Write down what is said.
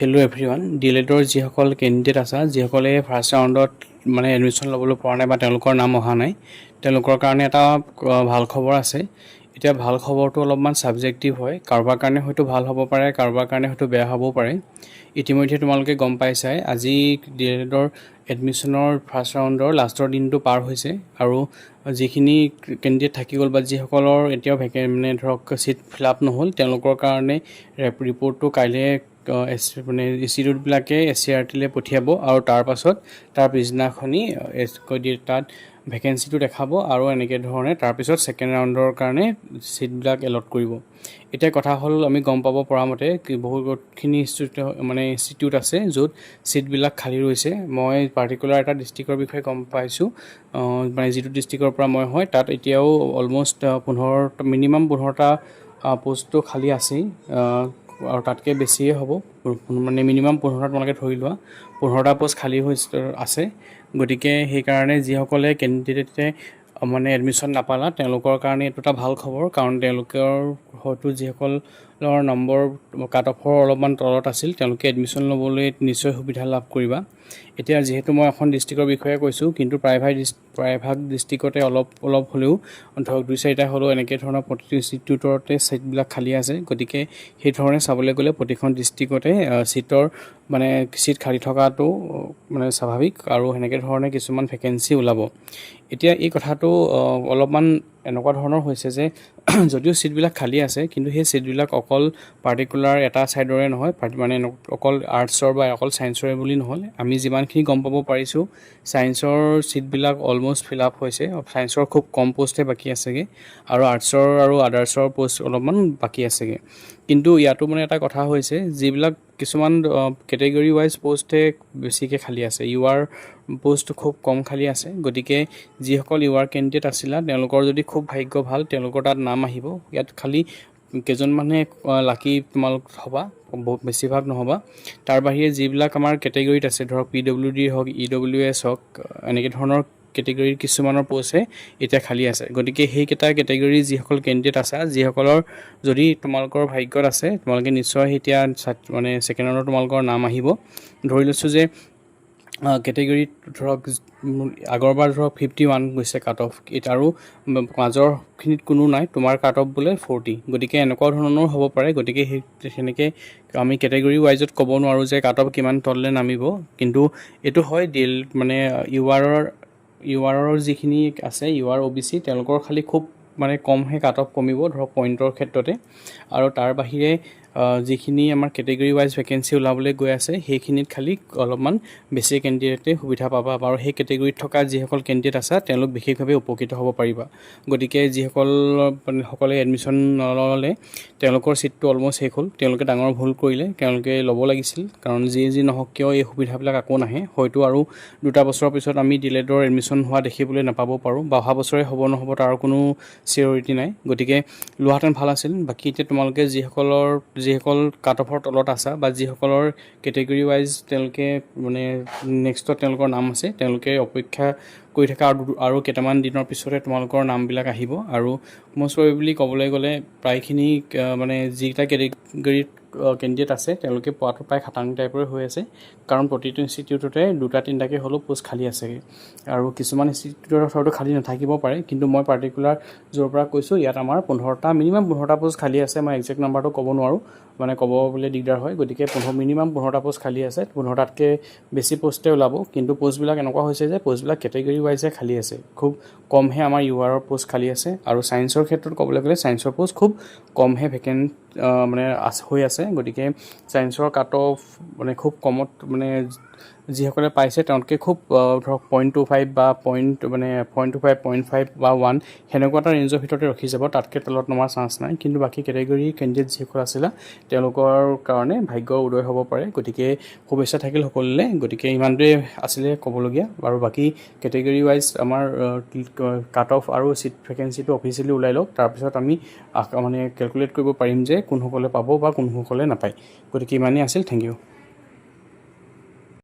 Hello' everyone, ডিএলএডৰ যিসকল candidate আছে, যিসকলে ফাৰ্ষ্ট ৰাউণ্ডত মানে এডমিশ্যন ল'বলৈ পৰা নাই বা তেওঁলোকৰ নাম অহা নাই, তেওঁলোকৰ কাৰণে এটা ভাল খবৰ আছে। এতিয়া ভাল খবৰটো অলপমান ছাবজেক্টিভ হয়, কাৰোবাৰ কাৰণে হয়তো ভাল হ'ব পাৰে, কাৰোবাৰ কাৰণে হয়তো বেয়া হ'বও পাৰে। ইতিমধ্যে তোমালোকে গম পাইছাই, আজি ডিএলএডৰ এডমিশ্যনৰ ফাৰ্ষ্ট ৰাউণ্ডৰ লাষ্টৰ দিনটো পাৰ হৈছে আৰু যিখিনি কেণ্ডিডেট থাকি গ'ল বা যিসকলৰ এতিয়াও মানে ধৰক ছিট ফিল আপ নহ'ল, তেওঁলোকৰ কাৰণে ৰিপৰ্টটো কাইলৈ মানে ইনষ্টিটিউটবিলাকে SCRTলৈ পঠিয়াব আৰু তাৰ পাছত তাৰ পিছদিনাখনি তাত ভেকেঞ্চিটো দেখাব আৰু এনেকৈ ধৰণে তাৰপিছত ছেকেণ্ড ৰাউণ্ডৰ কাৰণে ছিটবিলাক এলট কৰিব। এতিয়া কথা হ'ল, আমি গম পাব পৰা মতে বহুতখিনি ইনষ্টিটিউট আছে য'ত ছিটবিলাক খালী ৰৈছে। মই পাৰ্টিকুলাৰ এটা ডিষ্ট্ৰিক্টৰ বিষয়ে গম পাইছোঁ, মানে যিটো ডিষ্ট্ৰিক্টৰ পৰা মই হয় তাত এতিয়াও অলম'ষ্ট মিনিমাম 15টা পোষ্টটো খালী আছেই আৰু তাতকৈ বেছিয়ে হ'ব, মানে মিনিমাম 15টা তোমালোকে ধৰি লোৱা, 15টা পোষ্ট খালী আছে। গতিকে সেইকাৰণে যিসকলে কেণ্ডিডেটে মানে এডমিশ্যন নাপালা তেওঁলোকৰ কাৰণে এইটো এটা ভাল খবৰ, কাৰণ তেওঁলোকৰ হয়তো যিসকলৰ নম্বৰ কাট অফৰ অলপমান তলত আছিল তেওঁলোকে এডমিশ্যন ল'বলৈ নিশ্চয় সুবিধা লাভ কৰিবা। এতিয়া যিহেতু মই এখন ডিষ্ট্ৰিক্টৰ বিষয়ে কৈছোঁ, কিন্তু প্ৰায়ভাগ ডিষ্ট্ৰিক্টতে অলপ হ'লেও ধৰক 2-4টা হ'লেও এনেকৈ ধৰণৰ প্ৰতিটো ইনষ্টিটিউটতে ছিটবিলাক খালী আছে। গতিকে সেই ধৰণে চাবলৈ গ'লে প্ৰতিখন ডিষ্ট্ৰিক্টতে ছিট খালী থকাটো মানে স্বাভাৱিক আৰু সেনেকৈ ধৰণে কিছুমান ভেকেঞ্চি ওলাব। এতিয়া এই কথাটো অলপমান এনেকুৱা ধৰণৰ হৈছে যে যদিও ছিটবিলাক খালী আছে, কিন্তু সেই ছিটবিলাক অকল পাৰ্টিকুলাৰ এটা ছাইডৰে নহয়, মানে অকল আৰ্টছৰ বা অকল ছায়েন্সৰে বুলি নহয়। আমি যিমানখিনি গম পাব পাৰিছোঁ, ছায়েন্সৰ ছিটবিলাক অলম'ষ্ট ফিল আপ হৈছে, ছায়েন্সৰ খুব কম পোষ্টহে বাকী আছেগৈ আৰু আৰ্টছৰ আৰু আদাৰ্ছৰ পোষ্ট অলপমান বাকী আছেগৈ। কিন্তু ইয়াতো মানে এটা কথা হৈছে, যিবিলাক কিছুমান কেটেগৰী ৱাইজ পোষ্টহে বেছিকৈ খালী আছে, UR পোষ্ট খুব কম খালী আছে। গতিকে যিসকল UR কেণ্ডিডেট আছিলা, তেওঁলোকৰ যদি খুব ভাগ্য ভাল, তেওঁলোকৰ তাত নাম আহিব। ইয়াত খালী কেইজনমানহে লাকি তোমালোক হ'বা, বেছিভাগ নহ'বা। তাৰ বাহিৰে যিবিলাক আমাৰ কেটেগৰীত আছে, ধৰক PWD হওক, EWS হওক, এনেকৈ ধৰণৰ কেটেগৰীৰ কিছুমানৰ পোষ্টহে এতিয়া খালী আছে। গতিকে সেইকেইটা কেটেগৰীৰ যিসকল কেণ্ডিডেট আছে, যিসকলৰ যদি তোমালোকৰ ভাগ্যত আছে, তোমালোকে নিশ্চয় এতিয়া মানে ছেকেণ্ড ৰাউণ্ডত তোমালোকৰ নাম আহিব। ধৰি লৈছোঁ যে কেটেগৰীত ধৰক আগৰবাৰ ধৰক 51 গৈছে কাট অফ, আৰু মাজৰখিনিত কোনো নাই, তোমাৰ কাট অফ বোলে 40। গতিকে এনেকুৱা ধৰণৰ হ'ব পাৰে। গতিকে সেনেকৈ আমি কেটেগৰী ৱাইজত ক'ব নোৱাৰোঁ যে কাট অফ কিমান তললৈ নামিব, কিন্তু এইটো হয় মানে URৰ যিখিনি আছে, UR OBC, তেওঁলোকৰ খালী খুব মানে কমহে কাট অফ কমিব, ধৰক পইণ্টৰ ক্ষেত্ৰতে। আৰু তাৰ বাহিৰে যিখিনি আমাৰ কেটেগৰী ৱাইজ ভেকেঞ্চি ওলাবলৈ গৈ আছে, সেইখিনিত খালী অলপমান বেছি কেণ্ডিডেটে সুবিধা পাবা আৰু সেই কেটেগৰীত থকা যিসকল কেণ্ডিডেট আছে তেওঁলোক বিশেষভাৱে উপকৃত হ'ব পাৰিবা। গতিকে যিসকলে এডমিশ্যন নল'লে তেওঁলোকৰ ছিটটো অলম'ষ্ট শেষ হ'ল, তেওঁলোকে ডাঙৰ ভুল কৰিলে, তেওঁলোকে ল'ব লাগিছিল। কাৰণ যি নহওক কিয় এই সুবিধাবিলাক আকৌ নাহে, হয়তো আৰু 2টা বছৰৰ পিছত আমি ডিএলএডৰ এডমিশ্যন হোৱা দেখিবলৈ নাপাব পাৰোঁ, বা অহা বছৰে হ'ব নহ'ব তাৰ কোনো চিয়ৰিটি নাই। গতিকে লোৱাহেঁতেন ভাল আছিল। বাকী এতিয়া তোমালোকে যিসকল কাট অফৰ তলত আছা বা যিসকলৰ কেটেগৰী ৱাইজ তেওঁলোকে মানে নেক্সটত তেওঁলোকৰ নাম আছে, তেওঁলোকে অপেক্ষা কৰি থকা আৰু কেইটামান দিনৰ পিছতে তোমালোকৰ নামবিলাক আহিব। আৰু মষ্ট প্ৰবেবলি ক'বলৈ গ'লে প্ৰায়খিনি মানে যিকেইটা কেটেগৰীত কেণ্ডিডেট আছে তেওঁলোকে পোৱাটো প্ৰায় খাটাং টাইপৰে হৈ আছে, কাৰণ প্ৰতিটো ইনষ্টিটিউটতে 2-3টাকৈ হ'লেও পোষ্ট খালী আছেগৈ। আৰু কিছুমান ইনষ্টিটিউটৰ হয়তো খালী নাথাকিব পাৰে, কিন্তু মই পাৰ্টিকুলাৰ য'ৰ পৰা কৈছোঁ ইয়াত আমাৰ মিনিমাম 15টা পোষ্ট খালী আছে। মই একজেক্ট নাম্বাৰটো ক'ব নোৱাৰোঁ, মানে ক'ব বোলে দিগদাৰ হয়। গতিকে মিনিমাম 15টা পোষ্ট খালী আছে, 15টাতকৈ বেছি পোষ্টে ওলাব। কিন্তু পোষ্টবিলাক এনেকুৱা হৈছে যে পোষ্টবিলাক কেটেগৰী ৱাইজে খালী আছে, খুব কমহে আমাৰ URৰ পোষ্ট খালী আছে। আৰু ছায়েন্সৰ ক্ষেত্ৰত ক'বলৈ গ'লে ছায়েন্সৰ পোষ্ট খুব কমহে মানে হৈ আছে। গতিকে ছায়েন্সৰ কাট অফ মানে খুব কমত, মানে যিসকলে পাইছে তেওঁলোকে খুব ধৰক 0.25 বা 0.5 বা 1 সেনেকুৱা এটা ৰেঞ্জৰ ভিতৰতে ৰখি যাব, তাতকৈ তলত নমাৰ চান্স নাই। কিন্তু বাকী কেটেগৰী কেণ্ডিডেট যিসকল আছিলে তেওঁলোকৰ কাৰণে ভাগ্যৰ উদয় হ'ব পাৰে। গতিকে শুভেচ্ছা থাকিল সকলোলৈ। গতিকে ইমানটোৱে আছিলে ক'বলগীয়া। আৰু বাকী কেটেগৰী ৱাইজ আমাৰ কাট অফ আৰু ছিট ভেকেঞ্চিটো অফিচিয়েলি ওলাই লওক, তাৰপিছত আমি মানে কেলকুলেট কৰিব পাৰিম যে কোনসকলে পাব বা কোনসকলে নাপায়। গতিকে ইমানেই আছিল। Thank U.